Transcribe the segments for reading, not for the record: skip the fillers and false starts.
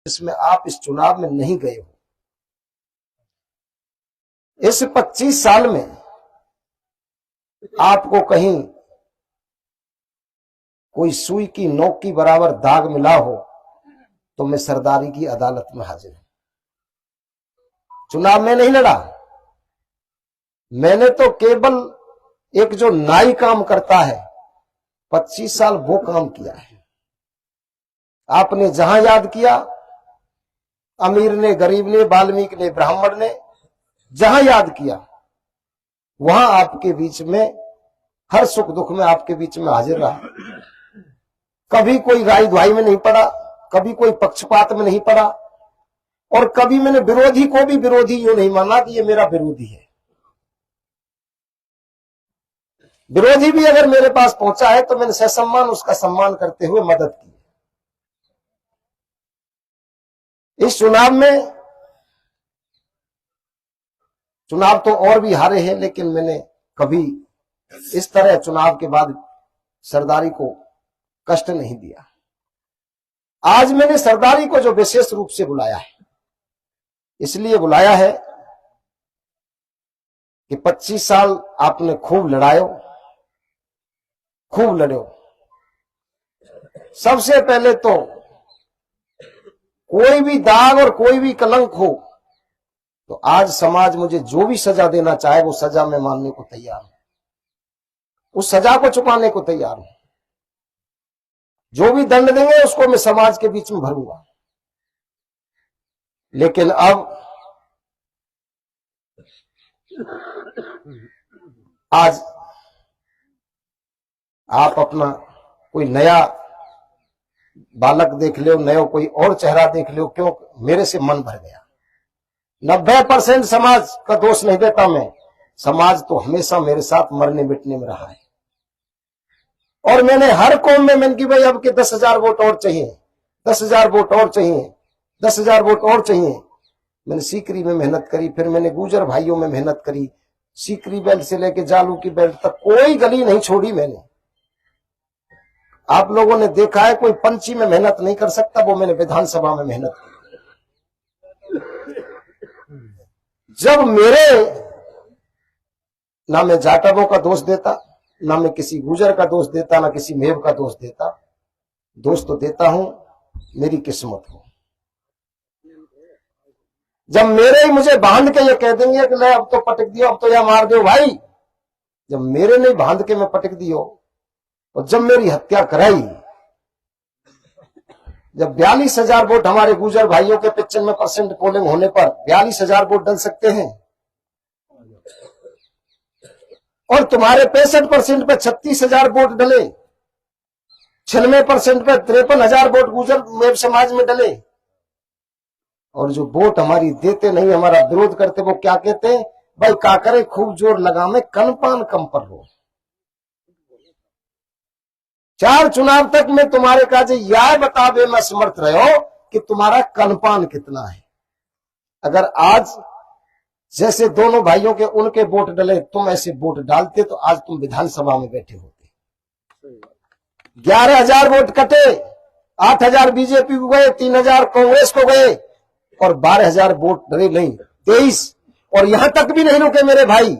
जिसमें आप इस चुनाव में नहीं गए हो। इस 25 साल में आपको कहीं कोई सुई की नोक की बराबर दाग मिला हो तो मैं सरदारी की अदालत में हाजिर हूं। चुनाव में नहीं लड़ा, मैंने तो केवल एक जो नाई काम करता है 25 साल वो काम किया है। आपने जहां याद किया, अमीर ने, गरीब ने, वाल्मीकि ने, ब्राह्मण ने, जहां याद किया वहां आपके बीच में, हर सुख दुख में आपके बीच में हाजिर रहा। कभी कोई राय दुहाई में नहीं पड़ा, कभी कोई पक्षपात में नहीं पड़ा, और कभी मैंने विरोधी को भी विरोधी यूं नहीं माना कि ये मेरा विरोधी है। विरोधी भी अगर मेरे पास पहुंचा है तो मैंने ससम्मान उसका सम्मान करते हुए मदद की। इस चुनाव में, चुनाव तो और भी हारे हैं, लेकिन मैंने कभी इस तरह चुनाव के बाद सरदारी को कष्ट नहीं दिया। आज मैंने सरदारी को जो विशेष रूप से बुलाया है, इसलिए बुलाया है कि 25 साल आपने खूब लड़ायो, खूब लड़ो। सबसे पहले तो कोई भी दाग और कोई भी कलंक हो तो आज समाज मुझे जो भी सजा देना चाहे वो सजा मैं मानने को तैयार हूं, उस सजा को चुकाने को तैयार हूं। जो भी दंड देंगे उसको मैं समाज के बीच में भरूंगा। लेकिन अब आज आप अपना कोई नया बालक देख लो, नया कोई और चेहरा देख लो, क्यों मेरे से मन भर गया। 90% समाज का दोष नहीं देता मैं, समाज तो हमेशा मेरे साथ मरने मिटने में रहा है। और मैंने हर कौम में मैंने कि भाई अब के 10,000 वोट और चाहिए, 10,000 वोट और चाहिए, 10,000 वोट और चाहिए। मैंने सीकरी में मेहनत करी, फिर मैंने गुजर भाइयों में मेहनत करी, सीकरी बेल्ट से लेके जालू की बेल्ट तक कोई गली नहीं छोड़ी मैंने। आप लोगों ने देखा है कोई पंची में मेहनत नहीं कर सकता, वो मैंने विधानसभा में मेहनत की। जब मेरे, ना मैं जाटवों का दोष देता, ना मैं किसी गुजर का दोष देता, ना किसी मेव का दोष देता, दोष तो देता हूं मेरी किस्मत को। जब मेरे ही मुझे बांध के ये कह देंगे कि ले अब तो पटक दियो, अब तो या मार दो भाई, जब मेरे नहीं बांध के मैं पटक दियो, और जब मेरी हत्या कराई, जब 42,000 वोट हमारे गुजर भाइयों के 95% पोलिंग होने पर 42,000 वोट डल सकते हैं, और तुम्हारे 65% पे 36,000 वोट डले, 96% पे 53,000 वोट गुजर मेव समाज में डले, और जो वोट हमारी देते नहीं, हमारा विरोध करते, वो क्या कहते हैं, भाई का करे खूब जोर लगा में कनपान कम पर हो। 4 चुनाव तक मैं तुम्हारे काजे यह बता दे मैं समर्थ रहो कि तुम्हारा कनपान कितना है। अगर आज जैसे दोनों भाइयों के उनके वोट डले, तुम ऐसे वोट डालते तो आज तुम विधानसभा में बैठे होते। 11,000 वोट कटे, 8,000 बीजेपी को गए, 3,000 कांग्रेस को गए, और 12,000 वोट डरे नहीं, 23। और यहां तक भी नहीं रुके मेरे भाई,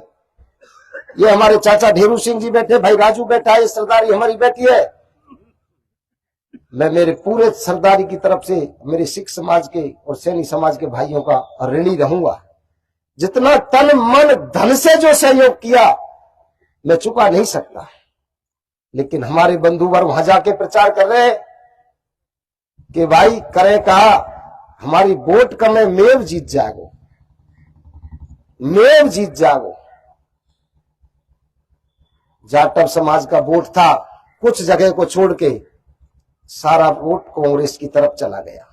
ये हमारे चाचा ढेरू सिंह जी बैठे, भाई राजू बैठा है, सरदारी हमारी बैठी है। मैं मेरे पूरे सरदारी की तरफ से मेरे सिख समाज के और सैनी समाज के भाइयों का ऋणी रहूंगा। जितना तन मन धन से जो सहयोग किया मैं चुका नहीं सकता। लेकिन हमारे बंधुवर वहां जाके प्रचार कर रहे हैं कि भाई करे कहा हमारी वोट का मैं मेव जीत जागो, मेव जीत जागो। जाटव समाज का वोट था, कुछ जगह को छोड़ के सारा वोट कांग्रेस की तरफ चला गया।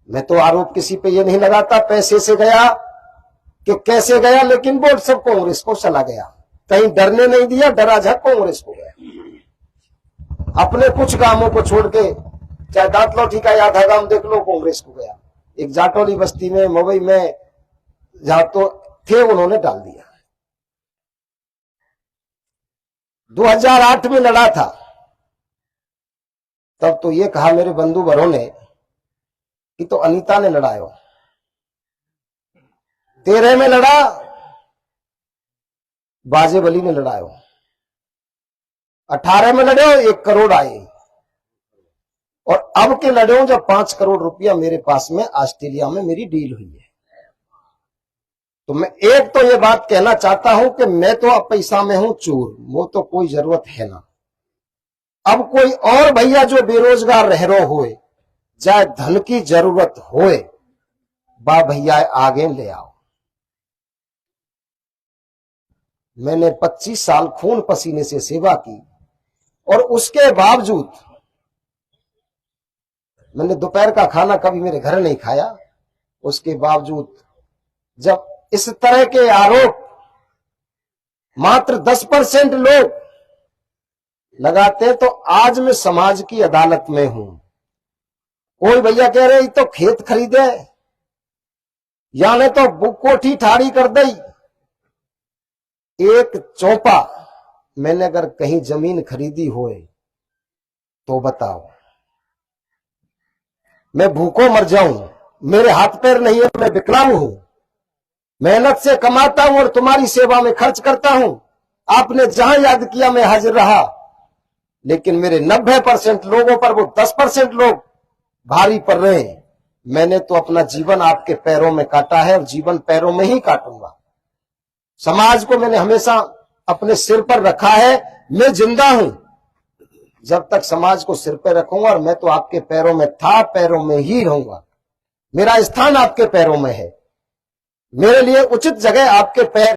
मैं तो आरोप किसी पे ये नहीं लगाता पैसे से गया कि कैसे गया, लेकिन वोट सब कांग्रेस को चला गया। कहीं डरने नहीं दिया, डरा झक कांग्रेस को गया। अपने कुछ गांवों को छोड़ के, चाहे दांत लौठी का आधा गांव देख लो, कांग्रेस को गया। एक जाटौली बस्ती में, मुंबई में जहां तो थे उन्होंने डाल दिया। 2008 में लड़ा था, तब तो ये कहा मेरे बंधु बरों ने कि तो अनीता ने लड़ायो, 13 में लड़ा बाजेबली ने लड़ायो, 18 में लड़े 1 करोड़ आए, और अब के लड़े जब 5 करोड़ रुपया मेरे पास में ऑस्ट्रेलिया में मेरी डील हुई है। तो मैं एक तो ये बात कहना चाहता हूं कि मैं तो अब पैसा में हूं चोर, वो तो कोई जरूरत है ना। अब कोई और भैया जो बेरोजगार रह रो होए, चाहे धन की जरूरत होए, बा भैया आगे ले आओ। मैंने 25 साल खून पसीने से सेवा की, और उसके बावजूद मैंने दोपहर का खाना कभी मेरे घर नहीं खाया। उसके बावजूद जब इस तरह के आरोप मात्र 10% लोग लगाते हैं, तो आज मैं समाज की अदालत में हूं। कोई भैया कह रहे तो खेत खरीदे, यानी तो बुक कोठी ठाड़ी कर दई, एक चौपा मैंने अगर कहीं जमीन खरीदी होए तो बताओ, मैं भूखों मर जाऊं, मेरे हाथ पैर नहीं है, मैं विकलांग हूं, मेहनत से कमाता हूं और तुम्हारी सेवा में खर्च करता हूं। आपने जहां याद किया मैं हाजिर रहा, लेकिन मेरे 90% लोगों पर वो 10% लोग भारी पड़ रहे हैं। मैंने तो अपना जीवन आपके पैरों में काटा है और जीवन पैरों में ही काटूंगा। समाज को मैंने हमेशा अपने सिर पर रखा है। मैं जिंदा हूं जब तक समाज को सिर पर रखूंगा, और मैं तो आपके पैरों में था, पैरों में ही रहूंगा। मेरा स्थान आपके पैरों में है, मेरे लिए उचित जगह आपके पैर